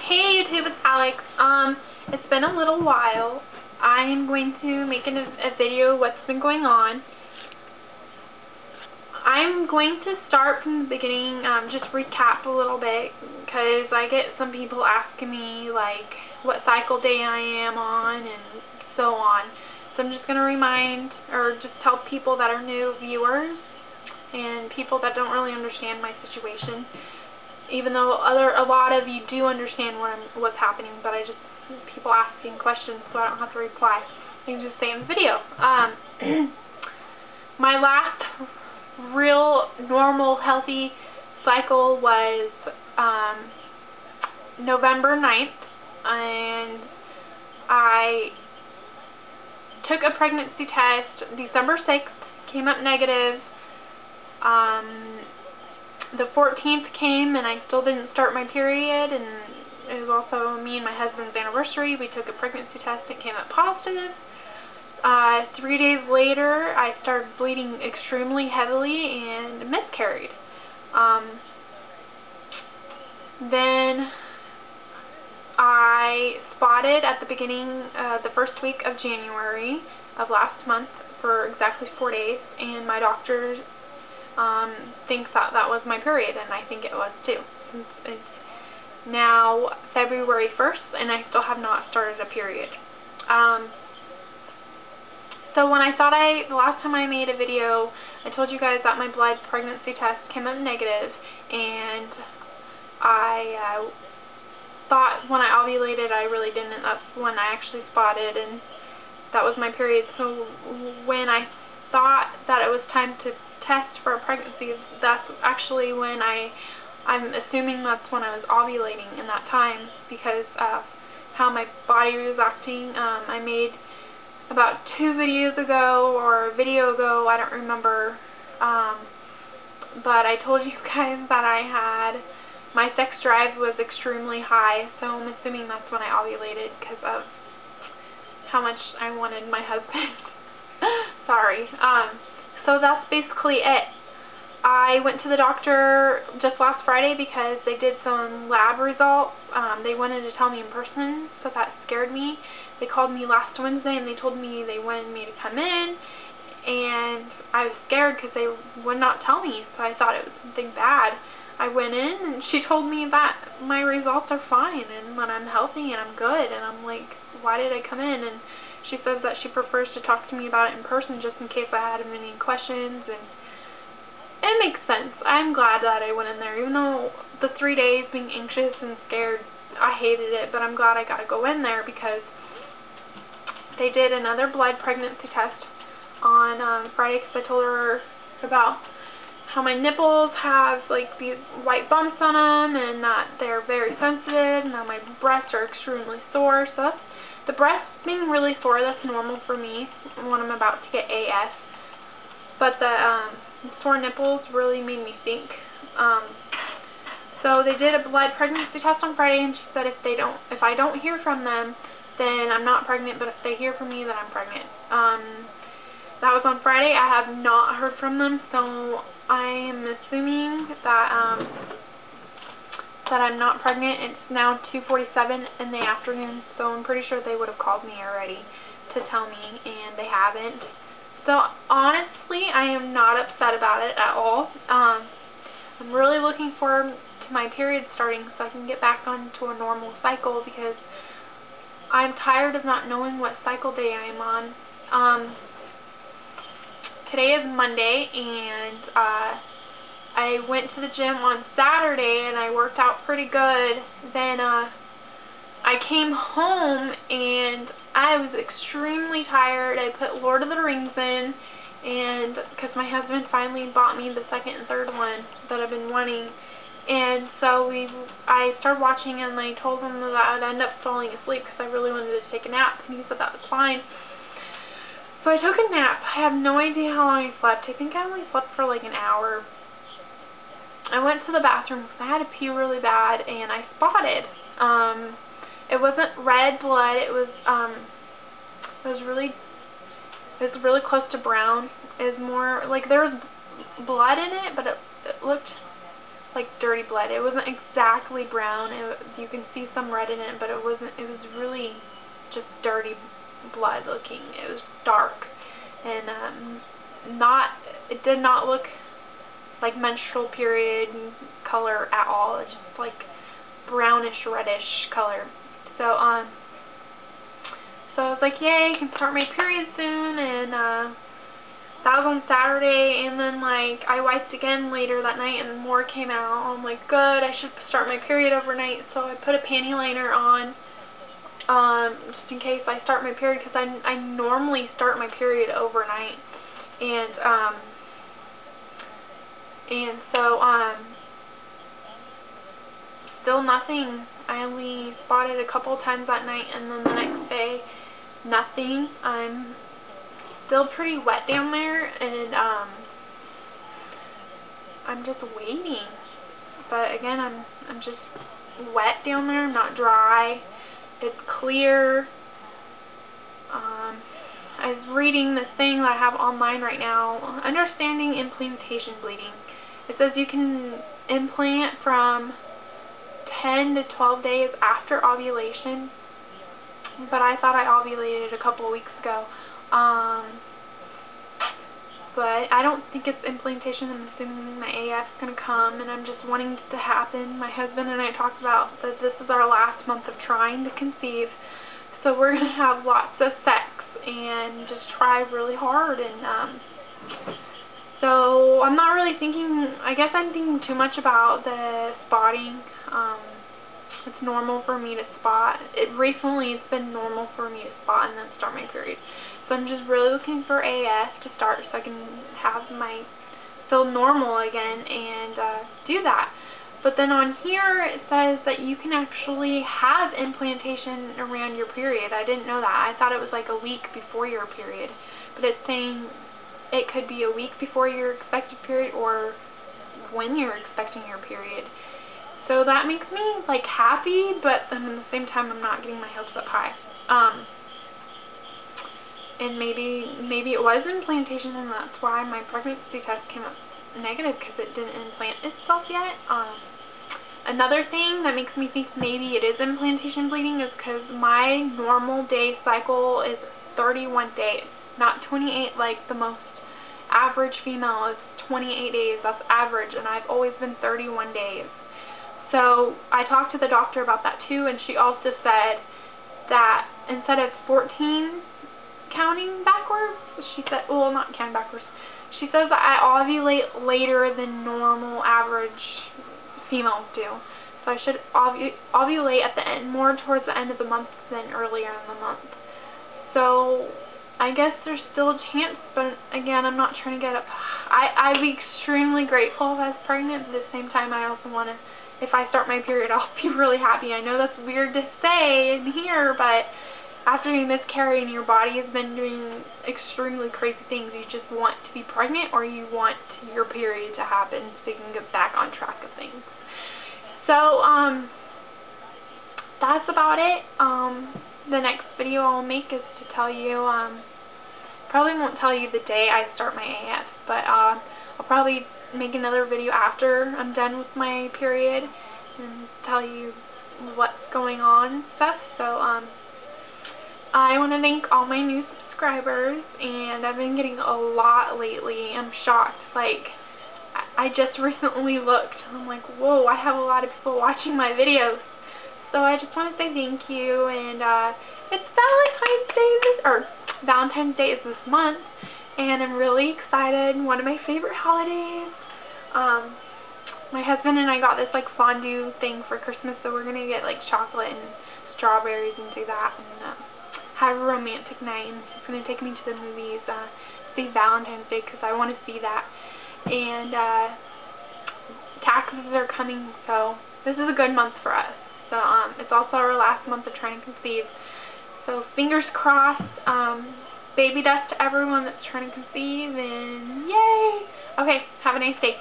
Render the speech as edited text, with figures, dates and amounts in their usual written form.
Hey YouTube, it's Alex. It's been a little while. I am going to make a video of what's been going on. I'm going to start from the beginning, just recap a little bit, because I get some people asking me, like, what cycle day I am on, and so on. So I'm just going to remind, or just tell people that are new viewers, and people that don't really understand my situation, even though a lot of you do understand what's happening, but people asking questions, so I don't have to reply. I can just say in the video. My last real normal healthy cycle was November 9th, and I took a pregnancy test December 6th, came up negative. The 14th came and I still didn't start my period, and it was also me and my husband's anniversary. We took a pregnancy test and came up positive. 3 days later I started bleeding extremely heavily and miscarried. Then I spotted at the beginning, the first week of January of last month for exactly 4 days, and my doctor thinks that was my period, and I think it was too. It's now February 1st, and I still have not started a period. So when the last time I made a video, I told you guys that my blood pregnancy test came up negative, and I thought when I ovulated I really didn't. That's when I actually spotted, and that was my period. So when I thought that it was time to test for a pregnancy, that's actually when I'm assuming that's when I was ovulating in that time, because of how my body was acting. I made about 2 videos ago, or a video ago, I don't remember, but I told you guys that my sex drive was extremely high, so I'm assuming that's when I ovulated because of how much I wanted my husband. Sorry. So that's basically it. I went to the doctor just last Friday because they did some lab results. They wanted to tell me in person, so that scared me. They called me last Wednesday and they told me they wanted me to come in, and I was scared because they would not tell me, so I thought it was something bad. I went in and she told me that my results are fine and that I'm healthy and I'm good, and I'm like, why did I come in? And she says that she prefers to talk to me about it in person just in case I had any questions, and it makes sense. I'm glad that I went in there, even though the 3 days being anxious and scared, I hated it, but I'm glad I got to go in there because they did another blood pregnancy test on Friday, because I told her about how my nipples have like these white bumps on them, and that they're very sensitive, and that my breasts are extremely sore. So the breasts being really sore, that's normal for me when I'm about to get AS. But the sore nipples really made me think. So they did a blood pregnancy test on Friday, and she said if I don't hear from them, then I'm not pregnant, but if they hear from me, then I'm pregnant. That was on Friday. I have not heard from them, so I am assuming that that I'm not pregnant. It's now 2:47 in the afternoon, so I'm pretty sure they would have called me already to tell me, and they haven't. So honestly, I am not upset about it at all. I'm really looking forward to my period starting so I can get back onto a normal cycle, because I'm tired of not knowing what cycle day I am on. Today is Monday, and I went to the gym on Saturday and I worked out pretty good. Then I came home and I was extremely tired. I put Lord of the Rings in, and because my husband finally bought me the second and third one that I've been wanting. And so I started watching, and I told him that I'd end up falling asleep because I really wanted to take a nap, and he said that was fine. So I took a nap. I have no idea how long I slept. I think I only slept for like an hour. I went to the bathroom because I had to pee really bad, and I spotted. It wasn't red blood. It was really close to brown. It was more like there was blood in it, but it looked like dirty blood. It wasn't exactly brown. You can see some red in it, but it wasn't. It was really just dirty blood looking. It was dark, and it did not look like menstrual period color at all. It's just like brownish reddish color. So so I was like, yay, I can start my period soon. And that was on Saturday, and then like I wiped again later that night and more came out. I'm like, good, I should start my period overnight. So I put a panty liner on just in case I start my period, because I normally start my period overnight. And so still nothing. I only spotted a couple times that night, and then the next day nothing. I'm still pretty wet down there, and I'm just waiting. But again, I'm just wet down there. I'm not dry. It's clear. I was reading this thing that I have online right now, Understanding Implantation Bleeding. It says you can implant from 10 to 12 days after ovulation, but I thought I ovulated a couple of weeks ago. But I don't think it's implantation. I'm assuming my AF's going to come, and I'm just wanting it to happen. My husband and I talked about that this is our last month of trying to conceive, so we're going to have lots of sex and just try really hard. And so I'm not really thinking, I guess I'm thinking too much about the spotting. It's normal for me to spot. Recently it's been normal for me to spot and then start my period. So I'm just really looking for AF to start so I can feel normal again and do that. But then on here it says that you can actually have implantation around your period. I didn't know that. I thought it was like a week before your period. But it's saying it could be a week before your expected period or when you're expecting your period. So that makes me like happy, but at the same time I'm not getting my hopes up high. And maybe it was implantation, and that's why my pregnancy test came up negative, because it didn't implant itself yet. Another thing that makes me think maybe it is implantation bleeding is because my normal day cycle is 31 days, not 28 like the most average female is 28 days. That's average, and I've always been 31 days. So I talked to the doctor about that too, and she also said that instead of 14 counting backwards, she said, well, not counting backwards, she says that I ovulate later than normal average females do. So I should ovulate at the end, more towards the end of the month than earlier in the month. So I guess there's still a chance, but again, I'm not trying to get up. I'd be extremely grateful if I was pregnant, but at the same time, I also want to, if I start my period, I'll be really happy. I know that's weird to say in here, but after you miscarry and your body has been doing extremely crazy things, you just want to be pregnant, or you want your period to happen so you can get back on track of things. So, that's about it. The next video I'll make is to tell you, probably won't tell you the day I start my AF, but I'll probably make another video after I'm done with my period and tell you what's going on and stuff. So I want to thank all my new subscribers, and I've been getting a lot lately. I'm shocked. Like, I just recently looked, and I'm like, whoa, I have a lot of people watching my videos. So I just want to say thank you, and it's Valentine's Day is this month, and I'm really excited. One of my favorite holidays. My husband and I got this like fondue thing for Christmas, so we're gonna get like chocolate and strawberries and do that, and have a romantic night. And he's gonna take me to the movies, see Valentine's Day, because I want to see that. And taxes are coming, so this is a good month for us. So it's also our last month of trying to conceive. So fingers crossed. Baby dust to everyone that's trying to conceive, and yay! Okay, have a nice day.